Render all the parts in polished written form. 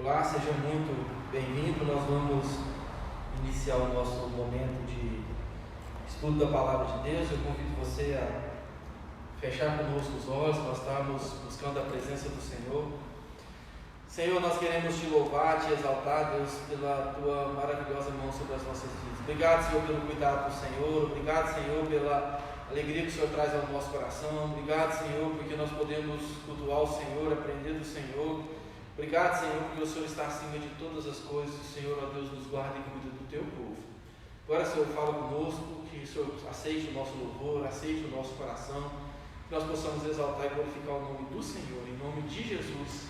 Olá, sejam muito bem-vindos. Nós vamos iniciar o nosso momento de estudo da Palavra de Deus. Eu convido você a fechar conosco os olhos. Nós estamos buscando a presença do Senhor. Senhor, nós queremos te louvar, te exaltar, Deus, pela tua maravilhosa mão sobre as nossas vidas. Obrigado, Senhor, pelo cuidado do Senhor. Obrigado, Senhor, pela alegria que o Senhor traz ao nosso coração. Obrigado, Senhor, porque nós podemos cultuar o Senhor, aprender do Senhor. Obrigado, Senhor, porque o Senhor está acima de todas as coisas. O Senhor, ó Deus, nos guarda e cuida do teu povo. Agora, Senhor, fala conosco, que o Senhor aceite o nosso louvor, aceite o nosso coração, que nós possamos exaltar e glorificar o nome do Senhor, em nome de Jesus.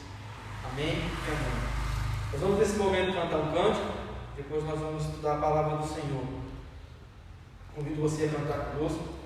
Amém e amém. Nós vamos nesse momento cantar um cântico, depois nós vamos estudar a palavra do Senhor. Convido você a cantar conosco.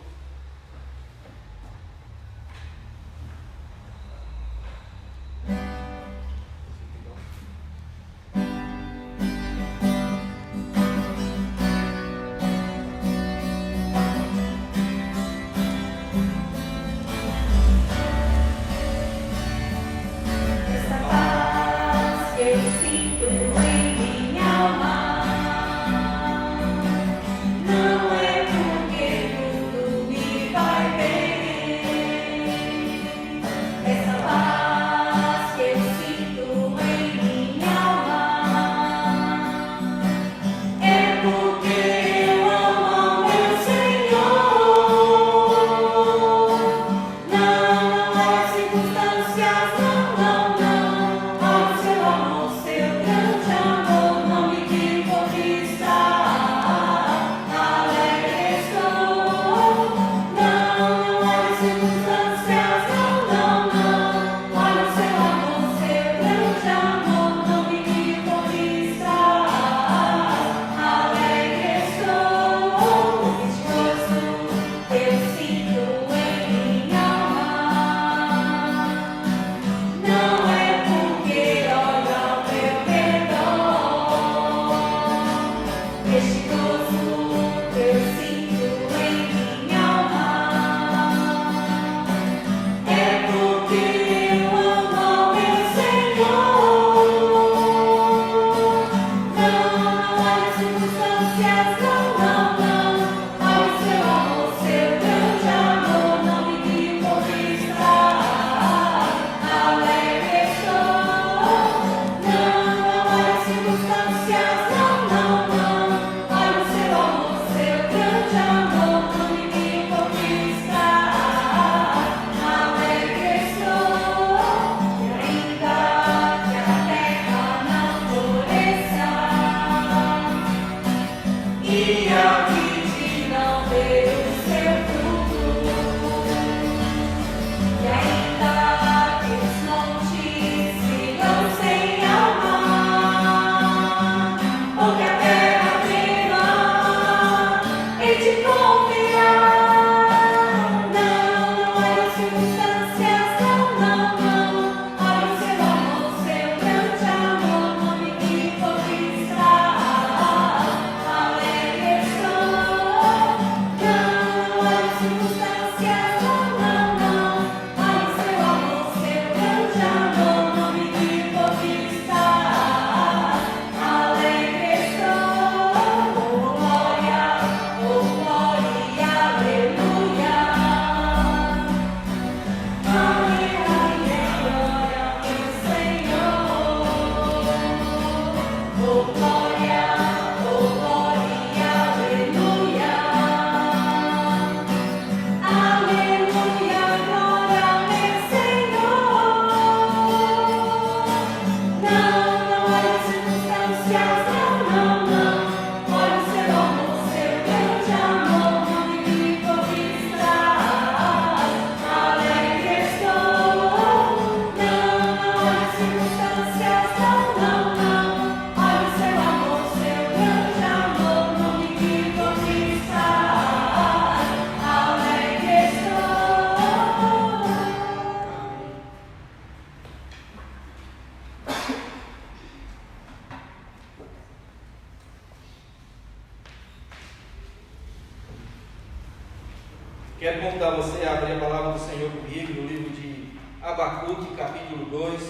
Quero convidar você a abrir a palavra do Senhor comigo no livro de Abacuque, capítulo 2.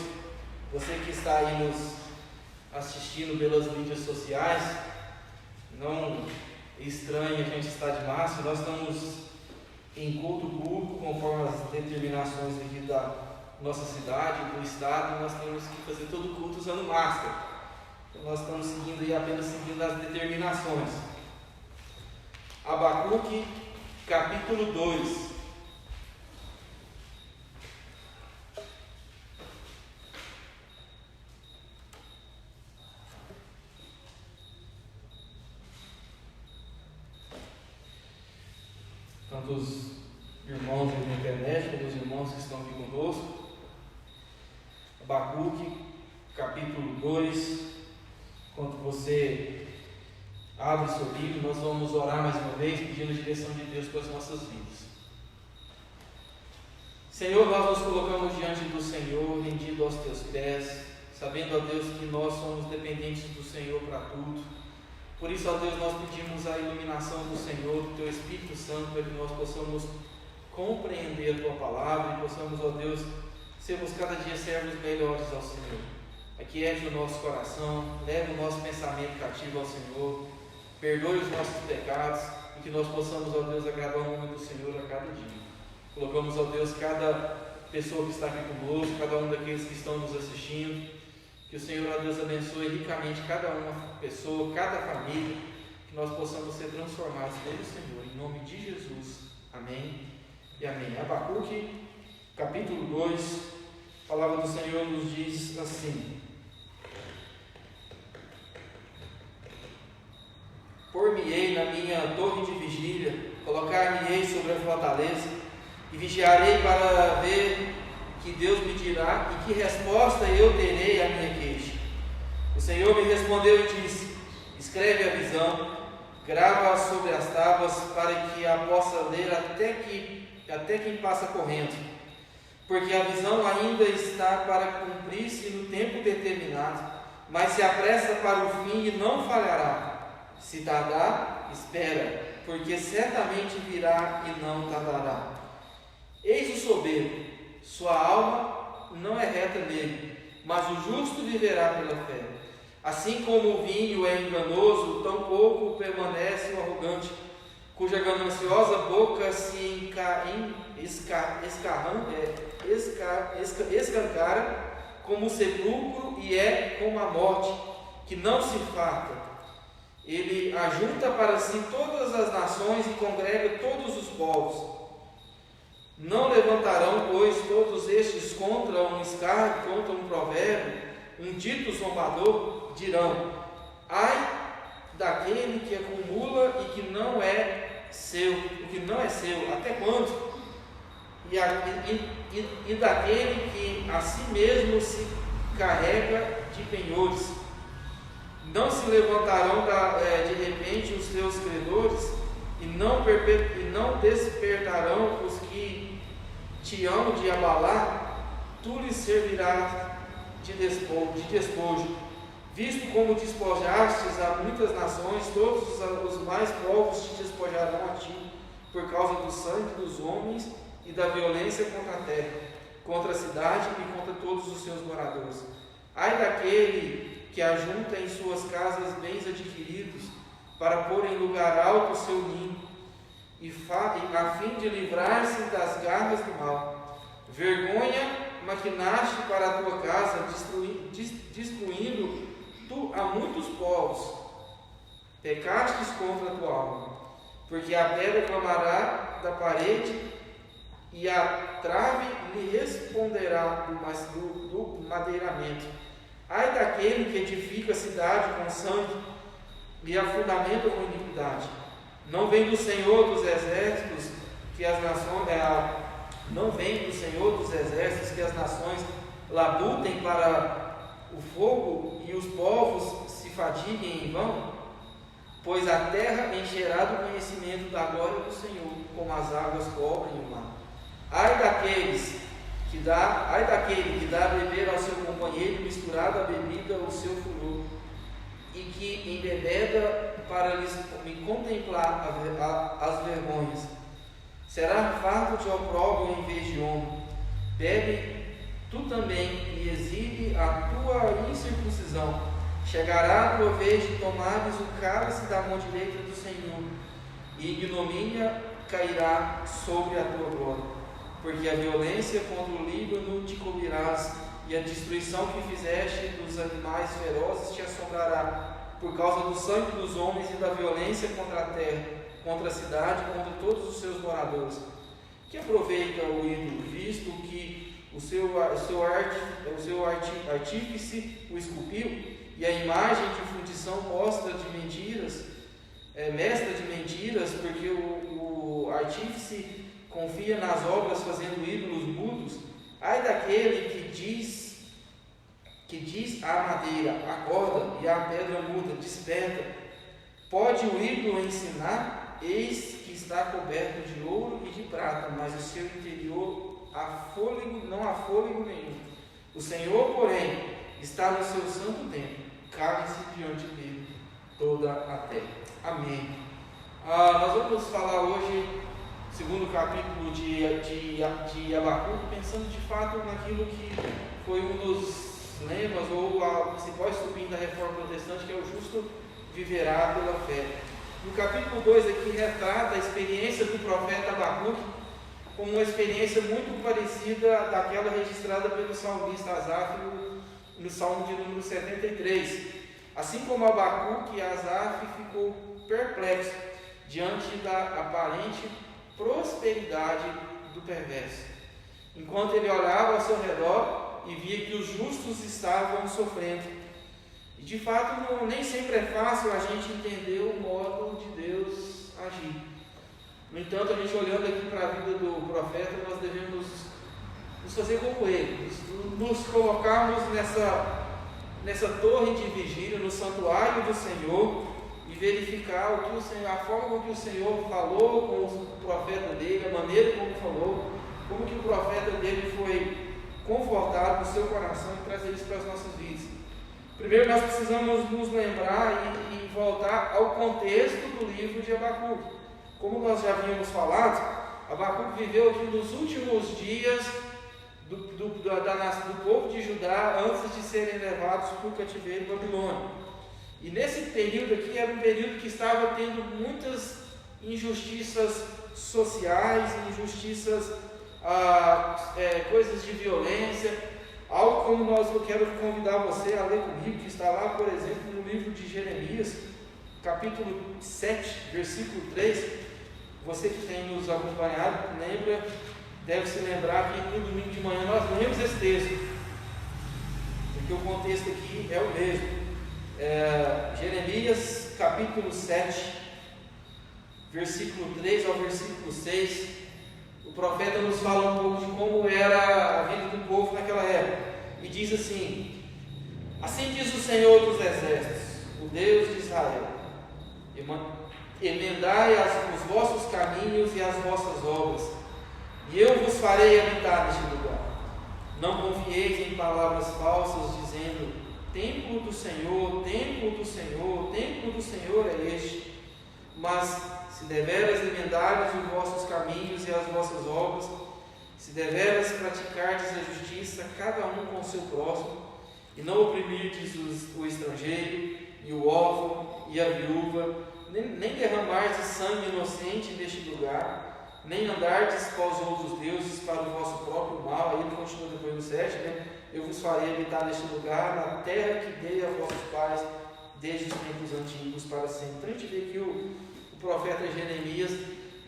Você que está aí nos assistindo pelas mídias sociais, não estranhe a gente estar de máscara. Nós estamos em culto público, conforme as determinações aqui da nossa cidade, do estado. Nós temos que fazer todo o culto usando máscara. Então nós estamos seguindo e apenas seguindo as determinações. Abacuque, capítulo 2. Tanto os irmãos aí na internet, como os irmãos que estão aqui conosco. Abacuque, capítulo 2. Enquanto você abre seu livro, nós vamos orar mais uma vez, pedindo a direção de Deus para as nossas vidas. Senhor, nós nos colocamos diante do Senhor, rendido aos teus pés, sabendo, ó Deus, que nós somos dependentes do Senhor para tudo. Por isso, ó Deus, nós pedimos a iluminação do Senhor, do Teu Espírito Santo, para que nós possamos compreender a Tua palavra e possamos, ó Deus, sermos cada dia servos melhores ao Senhor. Aquiete o nosso coração, leve o nosso pensamento cativo ao Senhor, perdoe os nossos pecados e que nós possamos, ó Deus, agradar o nome do Senhor a cada dia. Colocamos, ó Deus, cada pessoa que está aqui conosco, cada um daqueles que estão nos assistindo. Que o Senhor, ó Deus, abençoe ricamente cada uma pessoa, cada família, que nós possamos ser transformados pelo Senhor, em nome de Jesus. Amém e amém. Abacuque, capítulo 2, a palavra do Senhor nos diz assim: Por-me-ei na minha torre de vigília, colocar-me-ei sobre a fortaleza, e vigiarei para ver que Deus me dirá e que resposta eu terei à minha queixa. O Senhor me respondeu e disse: escreve a visão, grava-a sobre as tábuas, para que a possa ler até quem passa correndo. Porque a visão ainda está para cumprir-se no tempo determinado, mas se apressa para o fim e não falhará. Se tardar, espera, porque certamente virá e não tardará. Eis o soberbo, sua alma não é reta nele, mas o justo viverá pela fé. Assim como o vinho é enganoso, tão pouco permanece o arrogante, cuja gananciosa boca se escancara como o sepulcro e é como a morte, que não se farta. Ele ajunta para si todas as nações e congrega todos os povos. Não levantarão, pois, todos estes contra um escárnio, contra um provérbio, um dito zombador, dirão: ai daquele que acumula e que não é seu, o que não é seu, até quando? E daquele que a si mesmo se carrega de penhores. Não se levantarão de repente os teus credores, e não despertarão os que te hão de abalar. Tu lhes servirás de despojo, visto como despojastes a muitas nações, todos os mais povos te despojarão a ti, por causa do sangue dos homens e da violência contra a terra, contra a cidade e contra todos os seus moradores. Ai daquele que ajunta em suas casas bens adquiridos, para pôr em lugar alto o seu ninho, a fim de livrar-se das garras do mal. Vergonha maquinaste para a tua casa, destruindo tu a muitos povos. Pecastes contra a tua alma, porque a pedra clamará da parede, e a trave lhe responderá do madeiramento. Ai daquele que edifica a cidade com sangue e a fundamenta com iniquidade. Não vem do Senhor dos exércitos que as nações que as nações labutem para o fogo e os povos se fadiguem em vão? Pois a terra encherá do conhecimento da glória do Senhor, como as águas cobrem o mar. Ai daquele que dá a beber ao seu companheiro, misturado à bebida o seu furor, e que embebeda para lhes contemplar as vergonhas. Será farto de opróbrio em vez de honra. Bebe tu também e exibe a tua incircuncisão, Chegará a tua vez de tomares o cálice da mão direita do Senhor, e ignomínia cairá sobre a tua glória, porque a violência contra o Líbano te cobrirás, e a destruição que fizeste dos animais ferozes te assombrará, por causa do sangue dos homens e da violência contra a terra, contra a cidade, contra todos os seus moradores. Que aproveita o ídolo, visto que o seu artífice o esculpiu, e a imagem de fundição mestra de mentiras, porque o artífice confia nas obras fazendo ídolos mudos. Ai daquele que diz à madeira, acorda, e à pedra muda, desperta. Pode o ídolo ensinar? Eis que está coberto de ouro e de prata, mas o seu interior não há fôlego nenhum. O Senhor, porém, está no seu santo templo, cale-se diante dele toda a terra. Amém. Nós vamos falar hoje, segundo capítulo de Abacuque, pensando de fato naquilo que foi um dos lemas, ou a principal estupim da reforma protestante, que é o justo viverá pela fé. No capítulo 2 aqui retrata a experiência do profeta Abacuque como uma experiência muito parecida daquela registrada pelo salmista Asaf no Salmo de número 73. Assim como Abacuque, Asaf ficou perplexo diante da aparente prosperidade do perverso, enquanto ele olhava ao seu redor e via que os justos estavam sofrendo. E de fato, nem sempre é fácil a gente entender o modo de Deus agir. No entanto, a gente olhando aqui para a vida do profeta, nós devemos nos fazer como ele, nos colocarmos nessa torre de vigília, no santuário do Senhor, e verificar o que o Senhor, a forma como que o Senhor falou com o profeta dele, a maneira como falou, como que o profeta dele foi confortado no seu coração e trazer isso para as nossas vidas. Primeiro, nós precisamos nos lembrar e voltar ao contexto do livro de Abacuque. Como nós já havíamos falado, Abacuque viveu aqui nos últimos dias do povo de Judá, antes de serem levados para o cativeiro babilônico. E nesse período aqui era um período que estava tendo muitas injustiças sociais, injustiças, coisas de violência, algo como eu quero convidar você a ler comigo, que está lá, por exemplo, no livro de Jeremias, capítulo 7, versículo 3. Você que tem nos acompanhado, deve se lembrar que no domingo de manhã nós lemos esse texto, porque o contexto aqui é o mesmo. Jeremias capítulo 7, versículo 3 ao versículo 6, o profeta nos fala um pouco de como era a vida do povo naquela época, e diz assim: assim diz o Senhor dos Exércitos, o Deus de Israel: emendai os vossos caminhos e as vossas obras, e eu vos farei habitar neste lugar. Não confieis em palavras falsas, dizendo: templo do Senhor, templo do Senhor, templo do Senhor é este. Mas se deveras emendardes os vossos caminhos e as vossas obras, se deveras praticardes a justiça, cada um com o seu próximo, e não oprimirdes o estrangeiro, e o órfão, e a viúva, nem derramardes sangue inocente neste lugar, nem andardes para os outros deuses para o vosso próprio mal. Aí ele continua depois no 7, eu vos farei habitar neste lugar, na terra que dei a vossos pais, desde os tempos antigos para sempre. Então a gente vê aqui o profeta Jeremias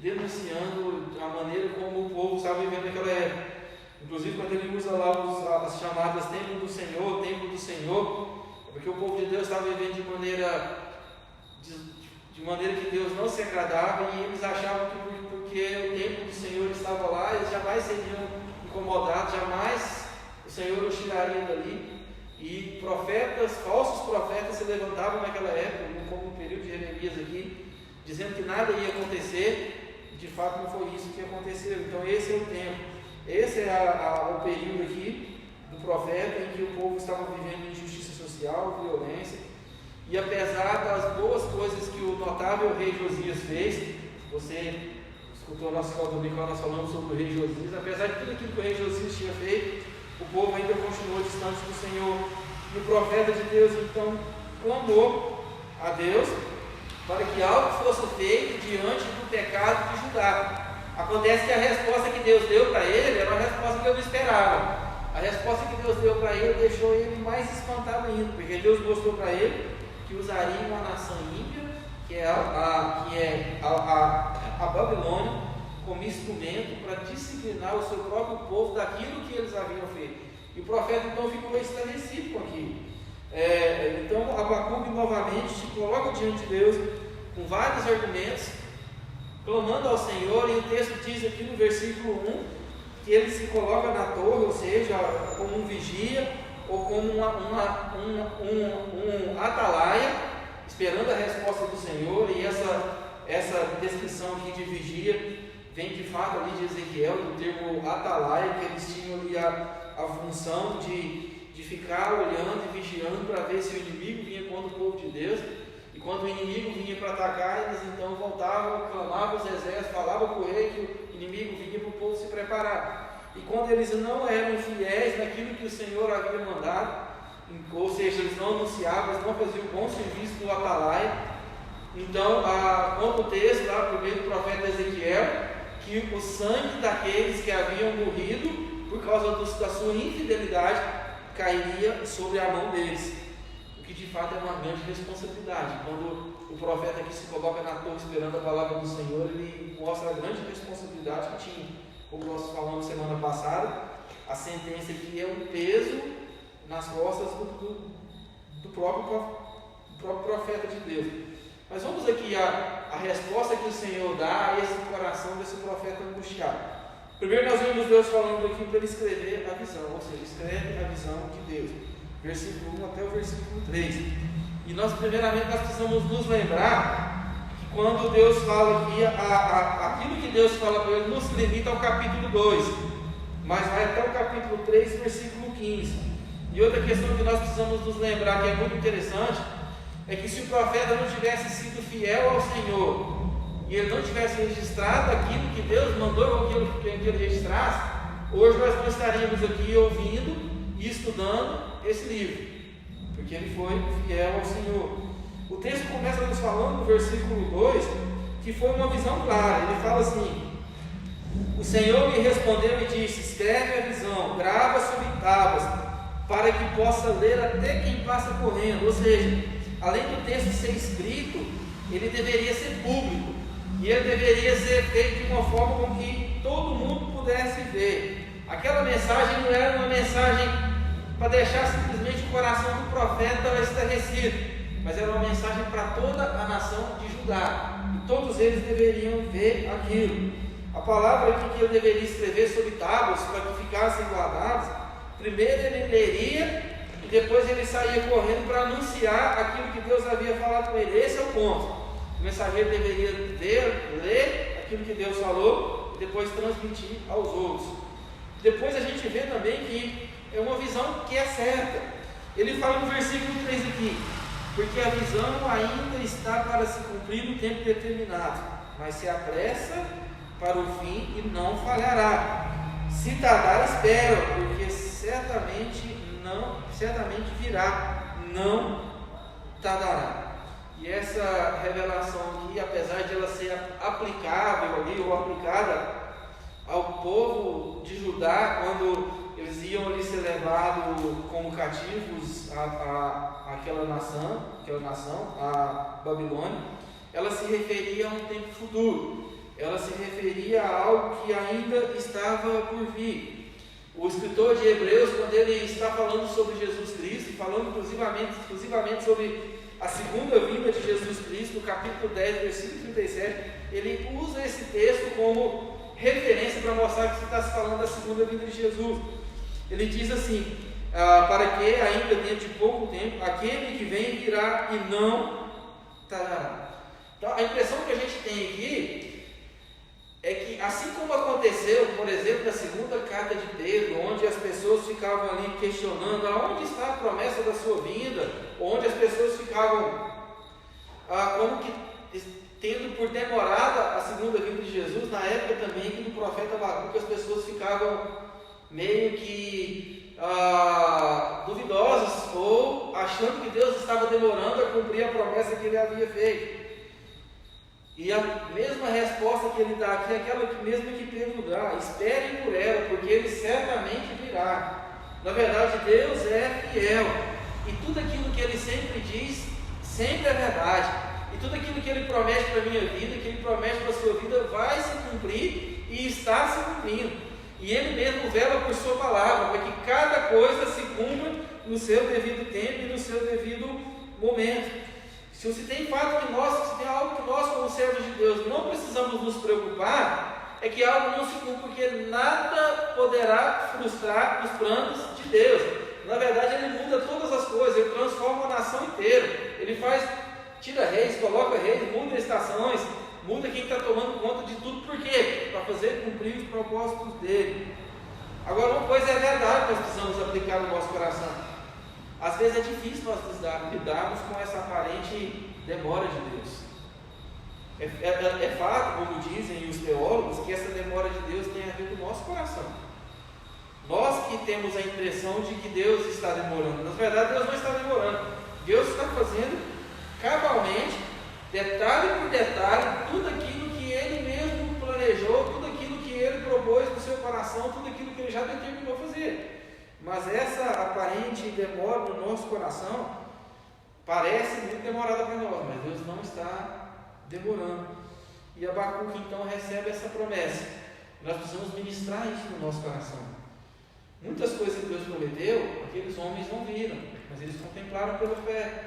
denunciando a maneira como o povo estava vivendo naquela época. Inclusive quando ele usa lá as chamadas templo do Senhor, é porque o povo de Deus estava vivendo de maneira que Deus não se agradava, e eles achavam que porque o templo do Senhor estava lá, eles jamais seriam incomodados, jamais o Senhor os tiraria dali. E falsos profetas se levantavam naquela época, como no período de Jeremias aqui, dizendo que nada ia acontecer. De fato não foi isso que aconteceu. Então esse é o tempo, esse é o período aqui do profeta em que o povo estava vivendo injustiça social, violência. E apesar das boas coisas que o notável rei Josias fez, você escutou o nosso call domingo quando nós falamos sobre o rei Josias, apesar de tudo aquilo que o rei Josias tinha feito, o povo ainda continuou distante do Senhor. E o profeta de Deus então clamou a Deus para que algo fosse feito diante do pecado de Judá. Acontece que a resposta que Deus deu para ele era uma resposta que ele não esperava. A resposta que Deus deu para ele deixou ele mais espantado ainda, porque Deus mostrou para ele que usaria uma nação ímpia, que é a Babilônia, como instrumento para disciplinar o seu próprio povo daquilo que eles haviam feito. E o profeta então ficou estarrecido com aquilo. Então Abacuque novamente se coloca diante de Deus com vários argumentos, clamando ao Senhor, e o texto diz aqui no versículo 1 que ele se coloca na torre, ou seja, como um vigia ou como um atalaia, esperando a resposta do Senhor. E essa descrição aqui de vigia vem de fato ali de Ezequiel, do termo atalaia, que eles tinham ali a função de ficar olhando e vigiando para ver se o inimigo vinha contra o povo de Deus. E quando o inimigo vinha para atacar, eles então voltavam, clamavam os exércitos, falavam para o rei que o inimigo vinha para o povo se preparar. E quando eles não eram fiéis naquilo que o Senhor havia mandado, ou seja, eles não anunciavam, eles não faziam o bom serviço do atalaia, então, conta o texto lá primeiro do profeta Ezequiel, que o sangue daqueles que haviam morrido por causa da sua infidelidade cairia sobre a mão deles, o que de fato é uma grande responsabilidade. Quando o profeta aqui se coloca na torre esperando a palavra do Senhor, ele mostra a grande responsabilidade que tinha. Como nós falamos semana passada, a sentença aqui é um peso nas costas do próprio profeta de Deus. Mas vamos aqui a resposta que o Senhor dá a esse coração desse profeta angustiado. Primeiro nós vemos Deus falando aqui para ele escrever a visão, ou seja, escreve a visão de Deus, versículo 1 até o versículo 3. E primeiramente nós precisamos nos lembrar que quando Deus fala aqui, aquilo que Deus fala para ele não se limita ao capítulo 2, mas vai até o capítulo 3, versículo 15. E outra questão que nós precisamos nos lembrar, que é muito interessante, é que se o profeta não tivesse sido fiel ao Senhor, e ele não tivesse registrado aquilo que Deus mandou que ele registrasse, hoje nós não estaríamos aqui ouvindo e estudando esse livro, porque ele foi fiel ao Senhor. O texto começa nos falando no versículo 2 que foi uma visão clara. Ele fala assim: o Senhor me respondeu e disse: escreve a visão, grava sobre tábuas, para que possa ler até quem passa correndo. Ou seja, além do texto ser escrito, ele deveria ser público. E ele deveria ser feito de uma forma com que todo mundo pudesse ver. Aquela mensagem não era uma mensagem para deixar simplesmente o coração do profeta estarrecido, mas era uma mensagem para toda a nação de Judá. E todos eles deveriam ver aquilo. A palavra aqui que ele deveria escrever sobre tábuas para que ficassem guardados, primeiro ele leria e depois ele saía correndo para anunciar aquilo que Deus havia falado com ele. Esse é o ponto. O mensageiro deveria ler aquilo que Deus falou e depois transmitir aos outros. Depois a gente vê também que é uma visão que é certa. Ele fala no versículo 3 aqui: porque a visão ainda está para se cumprir no tempo determinado, mas se apressa para o fim e não falhará. Se tardar, espera, porque certamente virá, não tardará. E essa revelação aqui, apesar de ela ser aplicável ali, ou aplicada ao povo de Judá, quando eles iam ali ser levados como cativos àquela nação, a Babilônia, ela se referia a um tempo futuro, ela se referia a algo que ainda estava por vir. O escritor de Hebreus, quando ele está falando sobre Jesus Cristo, falando exclusivamente sobre a segunda vinda de Jesus Cristo, no capítulo 10, versículo 37, ele usa esse texto como referência para mostrar que se está se falando da segunda vinda de Jesus. Ele diz assim: para que ainda dentro de pouco tempo aquele que vem virá e não tardará. Então a impressão que a gente tem aqui é que, assim como aconteceu, por exemplo, na segunda carta de Pedro, onde as pessoas ficavam ali questionando aonde está a promessa da sua vinda, onde as pessoas ficavam como que tendo por demorada a segunda vinda de Jesus, na época também que no profeta Abacuque as pessoas ficavam meio que duvidosas ou achando que Deus estava demorando a cumprir a promessa que ele havia feito. E a mesma resposta que ele dá aqui é aquela mesma que Pedro dá: esperem por ela, porque ele certamente virá. Na verdade, Deus é fiel, e tudo aquilo que ele sempre diz, sempre é verdade. E tudo aquilo que ele promete para a minha vida, que ele promete para a sua vida, vai se cumprir e está se cumprindo. E ele mesmo vela por sua palavra, para que cada coisa se cumpra no seu devido tempo e no seu devido momento. Se tem fato que se tem algo que nós, como servos de Deus, não precisamos nos preocupar, é que algo não se cumpra, porque nada poderá frustrar os planos de Deus. Na verdade, ele muda todas as coisas, ele transforma a nação inteira. Ele tira reis, coloca reis, muda estações, muda quem está tomando conta de tudo. Por quê? Para fazer cumprir os propósitos dele. Agora, uma coisa é verdade que nós precisamos aplicar no nosso coração. Às vezes é difícil nós lidarmos com essa aparente demora de Deus. É fato, como dizem os teólogos, que essa demora de Deus tem a ver com o nosso coração. Nós que temos a impressão de que Deus está demorando. Na verdade, Deus não está demorando. Deus está fazendo cabalmente, detalhe por detalhe, tudo aquilo que Ele mesmo planejou, tudo aquilo que Ele propôs no seu coração, tudo aquilo que Ele já determinou fazer. Mas essa aparente demora no nosso coração parece muito demorada para nós, mas Deus não está demorando. E Abacuque então recebe essa promessa. Nós precisamos ministrar isso no nosso coração. Muitas coisas que Deus prometeu, aqueles homens não viram, mas eles contemplaram pela fé.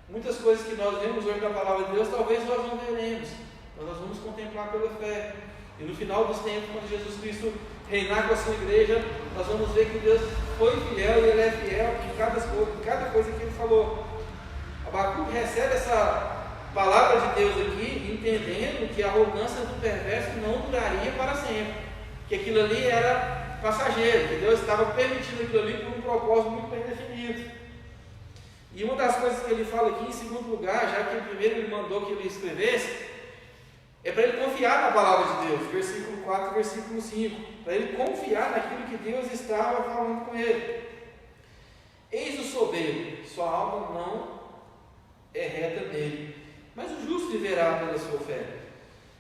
Muitas coisas que nós vemos hoje na palavra de Deus, talvez nós não veremos, mas nós vamos contemplar pela fé. E no final dos tempos, quando Jesus Cristo reinar com a sua igreja, nós vamos ver que Deus foi fiel e Ele é fiel em cada coisa que Ele falou. Abacuque recebe essa palavra de Deus aqui, entendendo que a arrogância do perverso não duraria para sempre, que aquilo ali era passageiro, que Deus estava permitindo aquilo ali por um propósito muito bem definido. E uma das coisas que ele fala aqui, em segundo lugar, já que primeiro ele mandou que ele escrevesse, é para ele confiar na palavra de Deus, versículo 4, versículo 5, para ele confiar naquilo que Deus estava falando com ele. Eis o soberbo, sua alma não é reta nele, mas o justo viverá pela sua fé.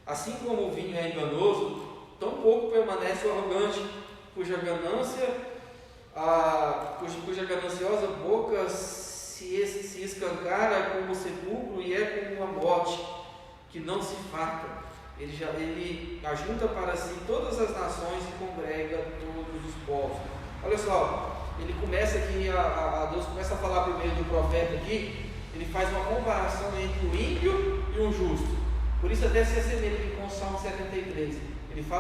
Assim como o vinho é enganoso, tão pouco permanece o arrogante, cuja gananciosa boca se escancara como o sepulcro e é como a morte, que não se farta. Ele ajunta para si todas as nações e congrega todos os povos. Olha só, ele começa aqui, Deus começa a falar primeiro do profeta aqui, ele faz uma comparação entre o ímpio e o justo. Por isso até se assemelha aqui com o Salmo 73. Ele fala